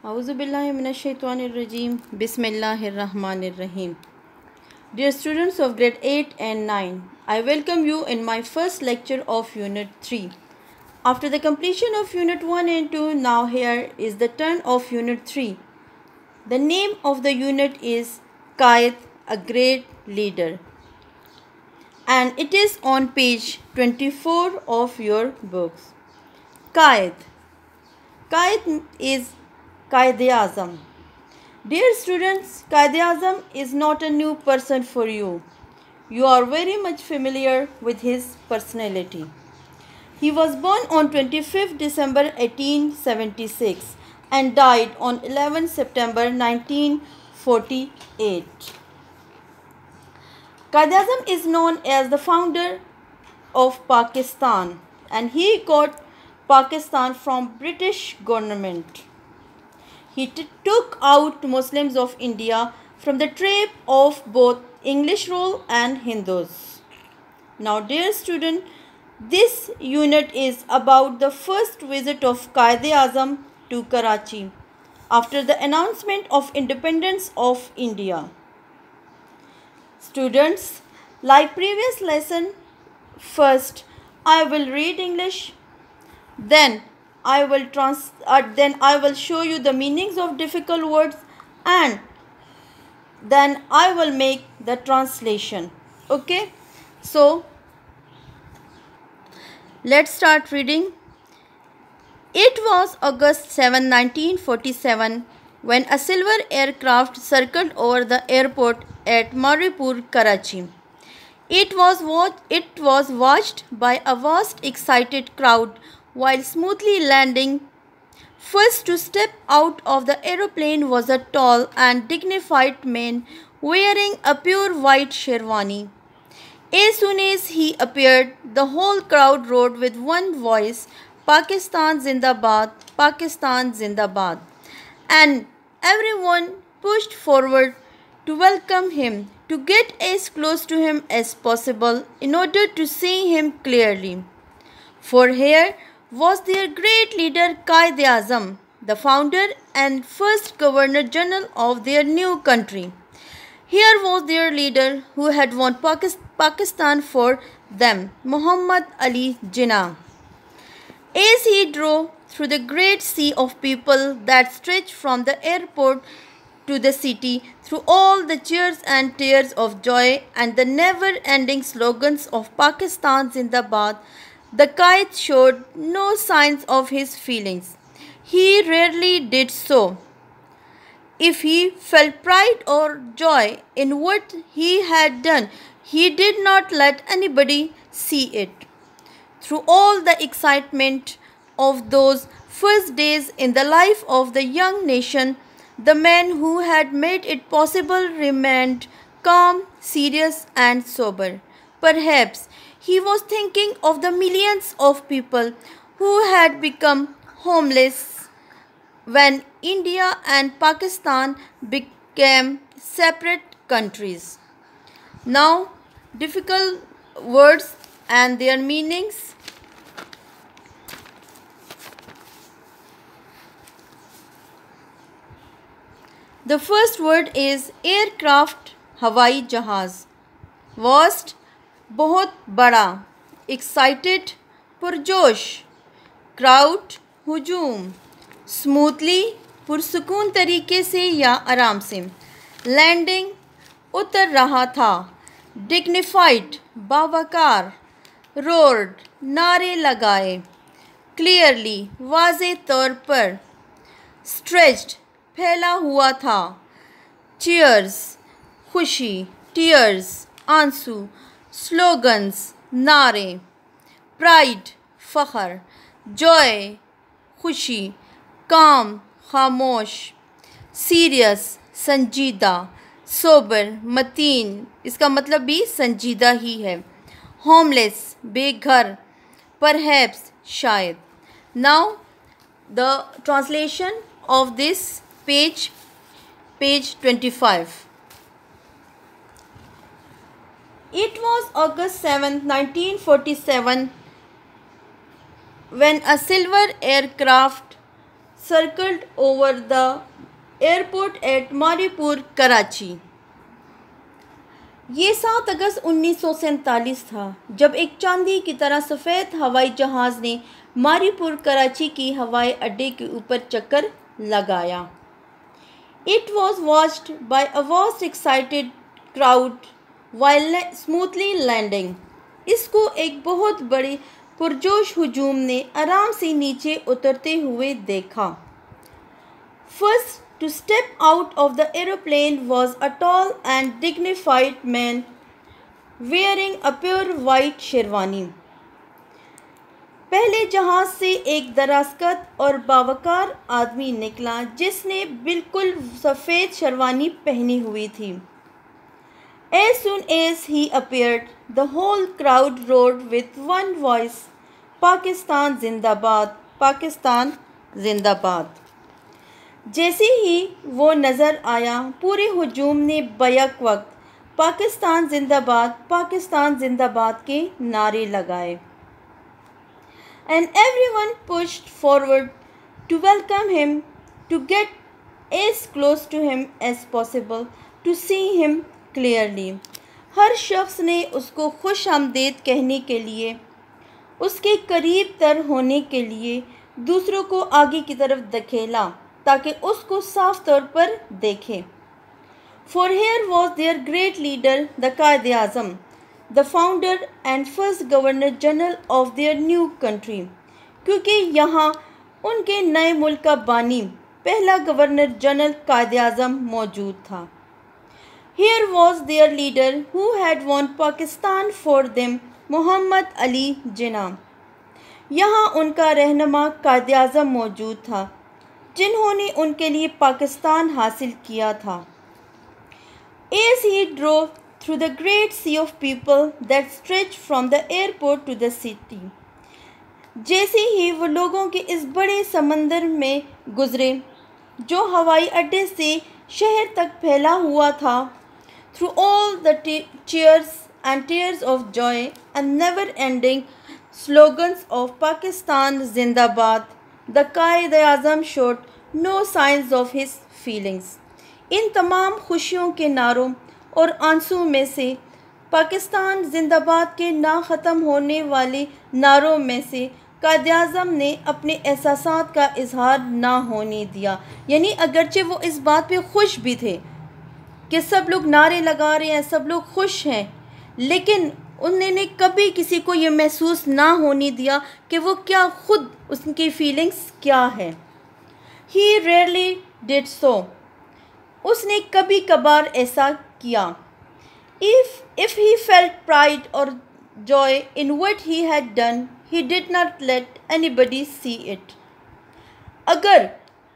A'udhu billahi minash shaitanir rajim. Bismillahir rahmanir rahim. Dear students of grade 8 and 9, I welcome you in my first lecture of Unit 3. After the completion of Unit 1 and 2, now here is the turn of Unit 3. The name of the unit is Qaid, a great leader. And it is on page 24 of your books. Qaid. Qaid is Qaid-e-Azam. Dear students, Qaid-e-Azam is not a new person for you. You are very much familiar with his personality. He was born on 25th December 1876 and died on 11th September 1948. Qaid-e-Azam is known as the founder of Pakistan, and he got Pakistan from British government. He took out Muslims of India from the trap of both English rule and Hindus. Now, dear student, this unit is about the first visit of Qaid-e-Azam to Karachi after the announcement of independence of India. Students, like previous lesson, first I will read English, then I will show you the meanings of difficult words, and then I will make the translation. Okay, so let's start reading. It was August 7, 1947 when a silver aircraft circled over the airport at Maripur, Karachi. It was watched by a vast excited crowd while smoothly landing. First to step out of the aeroplane was a tall and dignified man wearing a pure white sherwani. As soon as he appeared, the whole crowd roared with one voice, "Pakistan Zindabad, Pakistan Zindabad," and everyone pushed forward to welcome him, to get as close to him as possible in order to see him clearly. For here was their great leader Qaid-e-Azam, the founder and first Governor General of their new country. Here was their leader who had won Pakistan for them, Muhammad Ali Jinnah. As he drove through the great sea of people that stretched from the airport to the city, through all the cheers and tears of joy and the never-ending slogans of Pakistan Zindabad, the Qaid showed no signs of his feelings. He rarely did so. If he felt pride or joy in what he had done, he did not let anybody see it. Through all the excitement of those first days in the life of the young nation, the man who had made it possible remained calm, serious, and sober. Perhaps he was thinking of the millions of people who had become homeless when India and Pakistan became separate countries. Now, difficult words and their meanings. The first word is aircraft, हवाई जहाज. Vast, बहुत बड़ा. Excited, पुरजोश. Crowd, हुजूम. Smoothly, पुरसुकून तरीके से या आराम से. Landing, उतर रहा था. Dignified, बावकार. Roared, नारे लगाए. Clearly, वाज़े तौर पर. Stretched, फैला हुआ था. Cheers, खुशी. Tears, आंसू. Slogans, नारे. Pride, फखर. Joy, खुशी. Calm, खामोश. Serious, संजीदा. Sober, मतीन. इसका मतलब भी संजीदा ही है. Homeless, बेघर. Perhaps, शायद. Now, the translation of this page 25. It was August 7, 1947 when a silver aircraft circled over the airport at Maripur, Karachi. یہ 7 اگست 1947 تھا جب ایک چاندی کی طرح سفید ہوائی جہاز نے ماری پور کراچی کی ہوائی اڈے کے اوپر چکر لگایا. It was watched by a vast excited crowd while smoothly landing. اس کو ایک بہت بڑے پرجوش ہجوم نے آرام سے نیچے اترتے ہوئے دیکھا. First to step out of the aeroplane was a tall and dignified man wearing a pure white sherwani. پہلے جہاز سے ایک درازقد اور باوقار آدمی نکلا جس نے بالکل سفید شیروانی پہنی ہوئی تھی. As soon as he appeared, the whole crowd roared with one voice, "Pakistan Zindabad! Pakistan Zindabad!" جیسے ہی وہ نظر آیا پورے ہجوم نے بیک وقت پاکستان زندہ باد پاکستان زندہ باد کے نعرے لگائے. And everyone pushed forward to welcome him, to get as close to him as possible, to see him clearly. ہر شخص نے اس کو خوش آمدید کہنے کے لیے، اس کے قریب تر ہونے کے لیے دوسروں کو آگے کی طرف دھکیلا تاکہ اس کو صاف طور پر دیکھے. For here was their great leader, the Quaid Azam, the founder and first governor general of their new country. کیونکہ یہاں ان کے نئے ملک کا بانی پہلا گورنر جنرل قائد اعظم موجود تھا. Here was their leader who had won Pakistan for them, محمد علی جناح. یہاں ان کا رہنما قائد اعظم موجود تھا جنہوں نے ان کے لیے پاکستان حاصل کیا تھا. As he drove through the great sea of people that stretched from the airport to the city. جیسے ہی وہ لوگوں کے اس بڑے سمندر میں گزرے جو ہوائی اڈے سے شہر تک پھیلا ہوا تھا. Through all the cheers and tears of joy and never-ending slogans of Pakistan Zindabad, the Quaid Azam showed no signs of his feelings. ان تمام خوشیوں کے نعروں اور آنسو میں سے پاکستان زندہ باد کے نہ ختم ہونے والے نعروں میں سے قائد اعظم نے اپنے احساسات کا اظہار نہ ہونے دیا. یعنی اگرچہ وہ اس بات پہ خوش بھی تھے کہ سب لوگ نعرے لگا رہے ہیں، سب لوگ خوش ہیں، لیکن انہوں نے کبھی کسی کو یہ محسوس نہ ہونے دیا کہ وہ کیا خود اس کی فیلنگز کیا ہے. He rarely did so. اس نے کبھی کبھار ایسا کیا. If he felt pride or joy in what he had done, he did not let anybody see it. اگر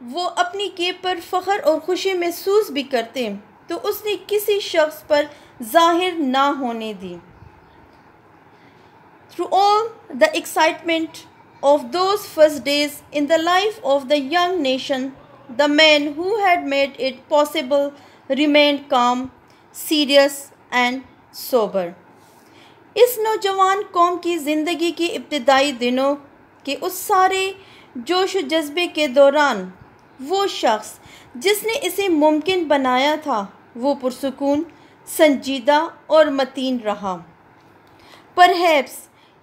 وہ اپنی کیے پر فخر اور خوشی محسوس بھی کرتے تو اس نے کسی شخص پر ظاہر نہ ہونے دی. Through all the excitement of those first days in the life of the young nation, the man who had made it possible remained calm, serious and sober. اس نوجوان قوم کی زندگی کے ابتدائی دنوں کے اس سارے جوش و جذبے کے دوران وہ شخص جس نے اسے ممکن بنایا تھا وہ پرسکون، سنجیدہ اور متین رہا. Perhaps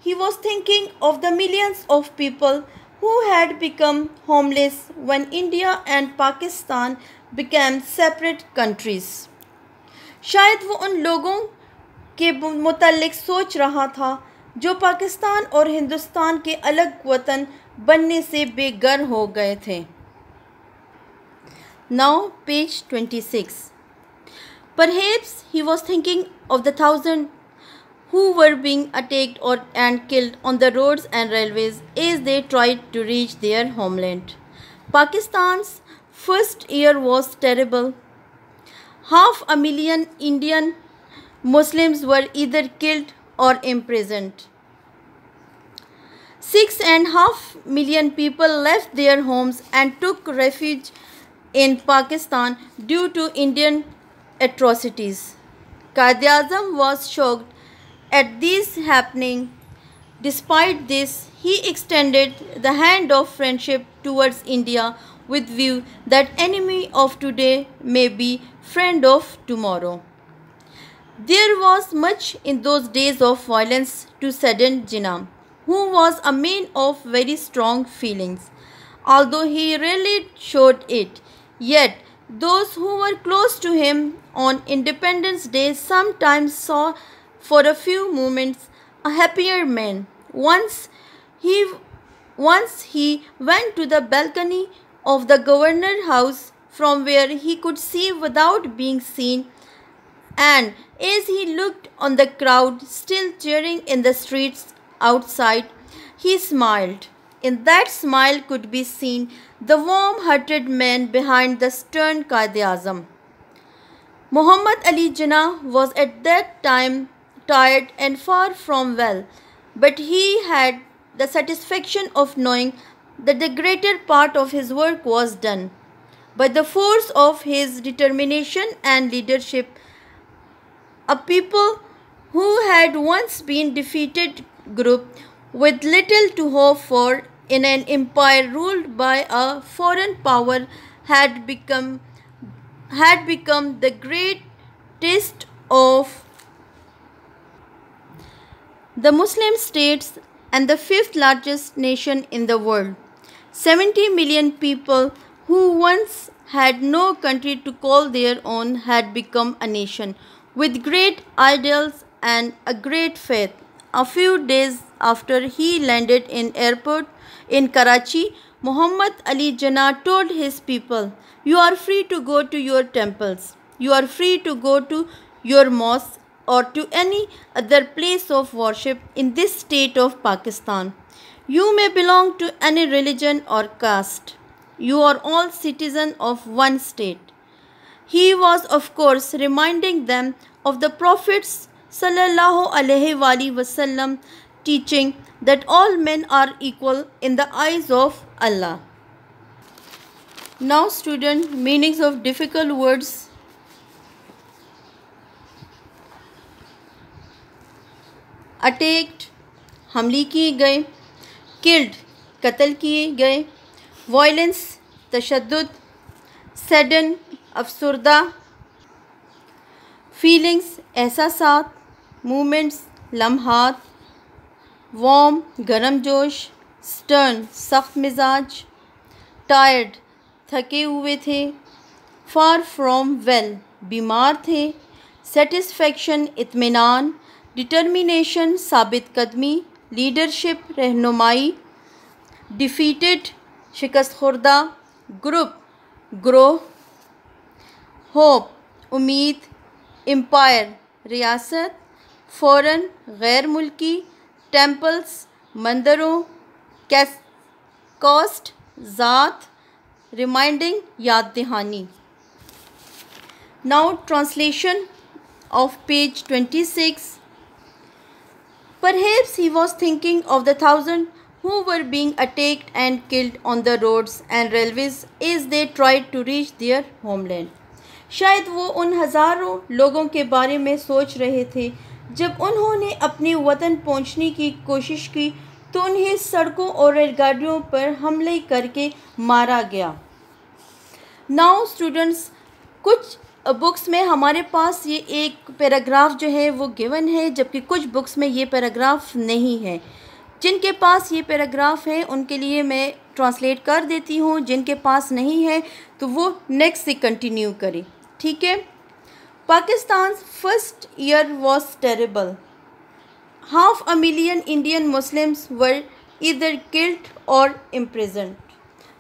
he was thinking of the millions of people who had become homeless when India and Pakistan became separate countries. شاید وہ ان لوگوں کے متعلق سوچ رہا تھا جو پاکستان اور ہندوستان کے الگ وطن بننے سے بے گھر ہو گئے تھے. Now page 26. Perhaps he was thinking of the thousands who were being attacked and killed on the roads and railways as they tried to reach their homeland. Pakistan's first year was terrible. 500,000 Indian Muslims were either killed or imprisoned. 6.5 million people left their homes and took refuge in Pakistan due to Indian atrocities. Qaid Azam was shocked at this happening. Despite this, he extended the hand of friendship towards India, with view that enemy of today may be friend of tomorrow. There was much in those days of violence to sadden Jinnah, who was a man of very strong feelings, although he rarely showed it. Yet those who were close to him on Independence Day sometimes saw for a few moments a happier man. He once he went to the balcony of the governor house from where he could see without being seen, and as he looked on the crowd still cheering in the streets outside, he smiled. In that smile could be seen the warm-hearted man behind the stern Quaid-e-Azam. Muhammad Ali Jinnah was at that time tired and far from well, but he had the satisfaction of knowing that the greater part of his work was done. By the force of his determination and leadership, a people who had once been defeated group with little to hope for in an empire ruled by a foreign power had become the greatest of the Muslim states and the fifth largest nation in the world. 70 million people who once had no country to call their own had become a nation with great ideals and a great faith. A few days after he landed in airport in Karachi, Muhammad Ali Jinnah told his people, "You are free to go to your temples. You are free to go to your mosques or to any other place of worship in this state of Pakistan. You may belong to any religion or caste. You are all citizens of one state." He was, of course, reminding them of the Prophet's sallallahu alaihi wasallam teaching that all men are equal in the eyes of Allah. Now, student, meanings of difficult words. Attacked, حملے کیے گئے. Killed, قتل کیے گئے. Violence, تشدد. Sadden, افسردہ. Feelings, احساسات. Moments, لمحات. Warm, گرم جوش. Stern, سخت مزاج. Tired, تھکے ہوئے تھے. Far from well, بیمار تھے. Satisfaction, اطمینان. Determination, ثابت قدمی. Leadership, رہنمائی. Defeated, شکست خوردہ. Group, گروہ. Hope, امید. Empire, ریاست. Foreign, غیر ملکی. Temples, مندروں. Caste, ذات. Reminding, یاد دہانی. Now translation of page 26. Perhaps he was thinking of the thousands who were being attacked and killed on the roads and railways as they tried to reach their homeland. شاید وہ ان ہزاروں لوگوں کے بارے میں سوچ رہے تھے جب انہوں نے اپنی وطن پہنچنے کی کوشش کی تو انہیں سڑکوں اور ریل گاڑیوں پر حملے کر کے مارا گیا. Now students, کچھ بکس میں ہمارے پاس یہ ایک پیراگراف جو ہے وہ گیون ہے، جبکہ کچھ بکس میں یہ پیراگراف نہیں ہے. جن کے پاس یہ پیراگراف ہے ان کے لیے میں ٹرانسلیٹ کر دیتی ہوں، جن کے پاس نہیں ہے تو وہ نیکسٹ سے کنٹینیو کریں. ٹھیک ہے. Pakistan first year was terrible. 500,000 Indian Muslims were either killed or imprisoned.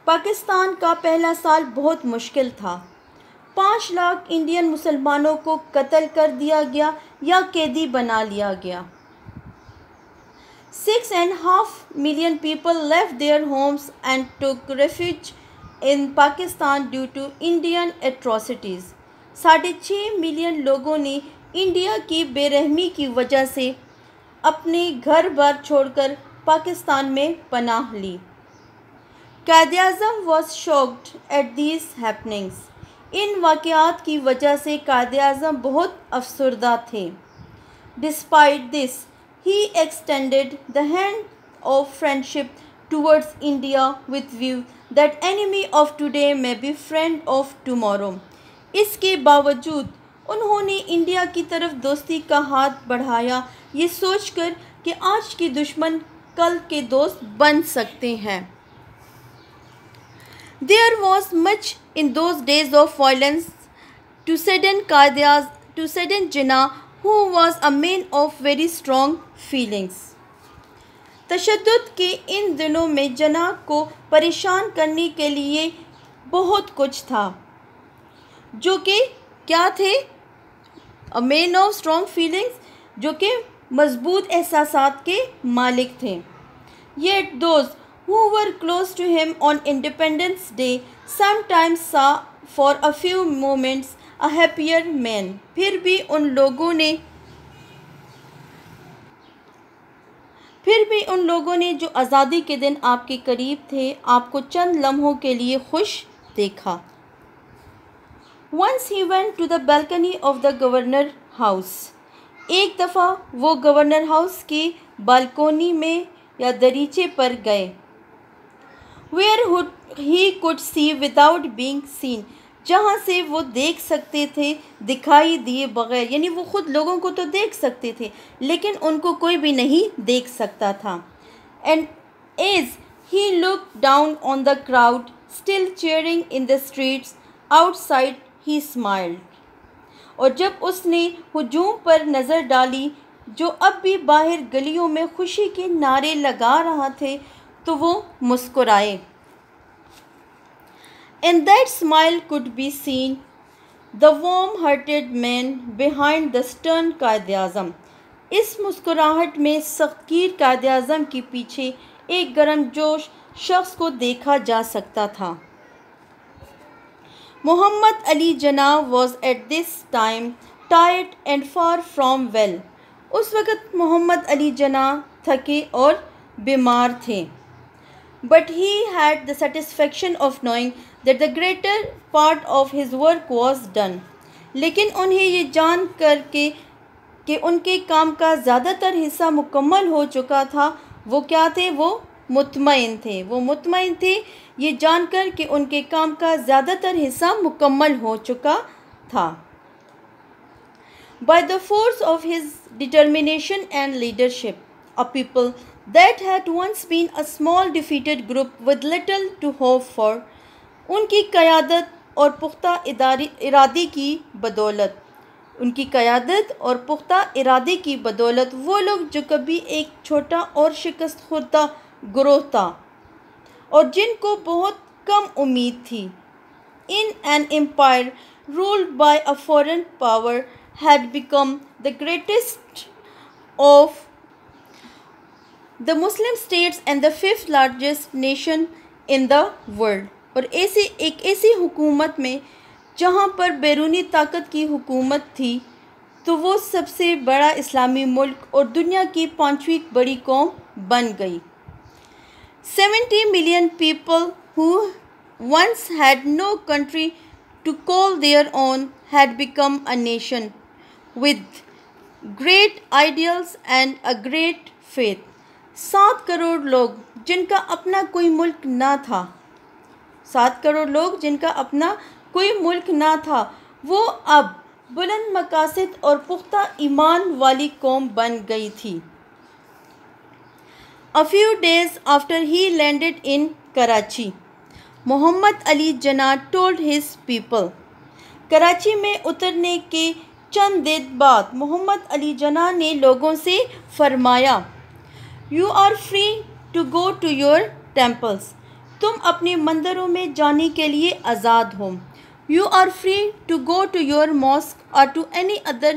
Pakistan کا پہلا سال بہت مشکل تھا. 5 لاکھ انڈین مسلمانوں کو قتل کر دیا گیا یا قیدی بنا لیا گیا. 6.5 million people left their homes and took refuge in Pakistan due to Indian atrocities. 6.5 million لوگوں نے انڈیا کی بے رحمی کی وجہ سے اپنے گھر بار چھوڑ کر پاکستان میں پناہ لی. قائد-اعظم was shocked at these happenings. ان واقعات کی وجہ سے قائد-اعظم بہت افسردہ تھے. Despite this, he extended the hand of friendship towards India with view that enemy of today may be friend of tomorrow. اس کے باوجود انہوں نے انڈیا کی طرف دوستی کا ہاتھ بڑھایا، یہ سوچ کر کہ آج کے دشمن کل کے دوست بن سکتے ہیں۔ There was much in those days of violence to sadden Jinnah, who was a man of very strong feelings. تشدد کے ان دنوں میں جناح کو پریشان کرنے کے لیے بہت کچھ تھا، جو کہ کیا تھے؟ A man of strong feelings، جو کہ مضبوط احساسات کے مالک تھے۔ Yet those who were close to him on Independence Day sometimes saw for a few moments a happier man. پھر بھی ان لوگوں نے جو آزادی کے دن آپ کے قریب تھے، آپ کو چند لمحوں کے لیے خوش دیکھا۔ Once he went to the balcony of the governor house. ایک دفعہ وہ گورنر ہاؤس کی بالکونی میں یا دریچے پر گئے۔ Where he could see without being seen. جہاں سے وہ دیکھ سکتے تھے دکھائی دیے بغیر، یعنی وہ خود لوگوں کو تو دیکھ سکتے تھے لیکن ان کو کوئی بھی نہیں دیکھ سکتا تھا۔ And as he looked down on the crowd still cheering in the streets outside, he smiled. اور جب اس نے ہجوم پر نظر ڈالی جو اب بھی باہر گلیوں میں خوشی کے نعرے لگا رہا تھے تو وہ مسکرائے۔ And that smile could be seen the warm-hearted man behind the stern قائد-اعظم. اس مسکراہٹ میں سختگیر قائد-اعظم کے پیچھے ایک گرم جوش شخص کو دیکھا جا سکتا تھا۔ محمد Ali Jinnah was at this time tired and far from well. اس وقت محمد علی جناح تھکے اور بیمار تھے۔ But he had the satisfaction of knowing that the greater part of his work was done. لیکن انہیں یہ جان کر کہ ان کے کام کا زیادہ تر حصہ مکمل ہو چکا تھا، وہ کیا تھے؟ وہ مطمئن تھے یہ جان کر کہ ان کے کام کا زیادہ تر حصہ مکمل ہو چکا تھا۔ By the force of his determination and leadership, a people that had once been a small defeated group with little to hope for, ان کی قیادت اور پختہ ارادے کی بدولت وہ لوگ جو کبھی ایک چھوٹا اور شکست خوردہ گروہ تھا اور جن کو بہت کم امید تھی، in an empire ruled by a foreign power, had become the greatest of the Muslim states and the fifth largest nation in the world. اور ایک ایسی حکومت میں جہاں پر بیرونی طاقت کی حکومت تھی تو وہ سب سے بڑا اسلامی ملک اور دنیا کی 5ویں بڑی قوم بن گئی۔ 70 million people who once had no country to call their own had become a nation with great ideals and a great faith. 7 crore لوگ جن کا اپنا کوئی ملک نہ تھا، 7 کروڑ لوگ جن کا اپنا کوئی ملک نہ تھا، وہ اب بلند مقاصد اور پختہ ایمان والی قوم بن گئی تھی۔ A few days after he landed in Karachi, Muhammad Ali Jinnah told his people. Karachi میں اترنے کے چند دن بعد محمد علی جناح نے لوگوں سے فرمایا، You are free to go to your temples. تم اپنے مندروں میں جانے کے لیے آزاد ہو۔ You are free to go to your mosque or to any other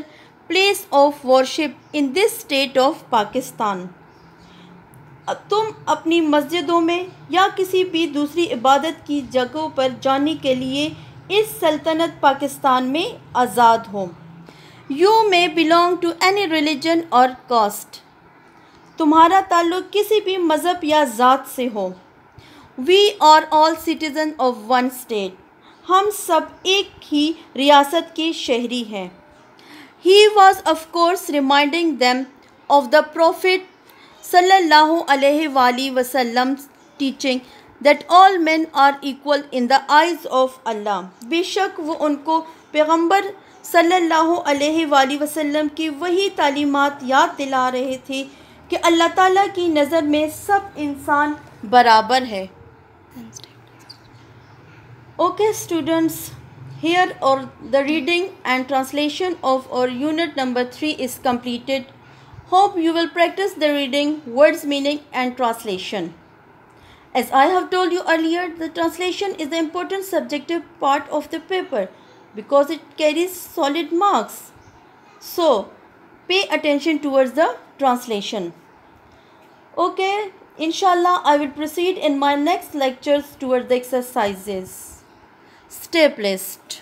place of worship in this state of Pakistan. تم اپنی مسجدوں میں یا کسی بھی دوسری عبادت کی جگہوں پر جانے کے لیے اس سلطنت پاکستان میں آزاد ہو۔ You may belong to any religion or caste. تمہارا تعلق کسی بھی مذہب یا ذات سے ہو۔ We are all citizens of one state. ہم سب ایک ہی ریاست کے شہری ہیں۔ He was of course reminding them of the Prophet صلی اللہ علیہ وآلہ وسلم's teaching that all men are equal in the eyes of Allah. بے شک وہ ان کو پیغمبر صلی اللہ علیہ وآلہ وسلم کی وہی تعلیمات یاد دلا رہے تھے کہ اللہ تعالیٰ کی نظر میں سب انسان برابر ہے. Okay students, here or the reading and translation of our unit number 3 is completed. Hope you will practice the reading, words, meaning and translation. As I have told you earlier, the translation is the important subjective part of the paper because it carries solid marks. So, pay attention towards the translation. Okay, inshallah I will proceed in my next lectures towards the exercises. Stay blessed.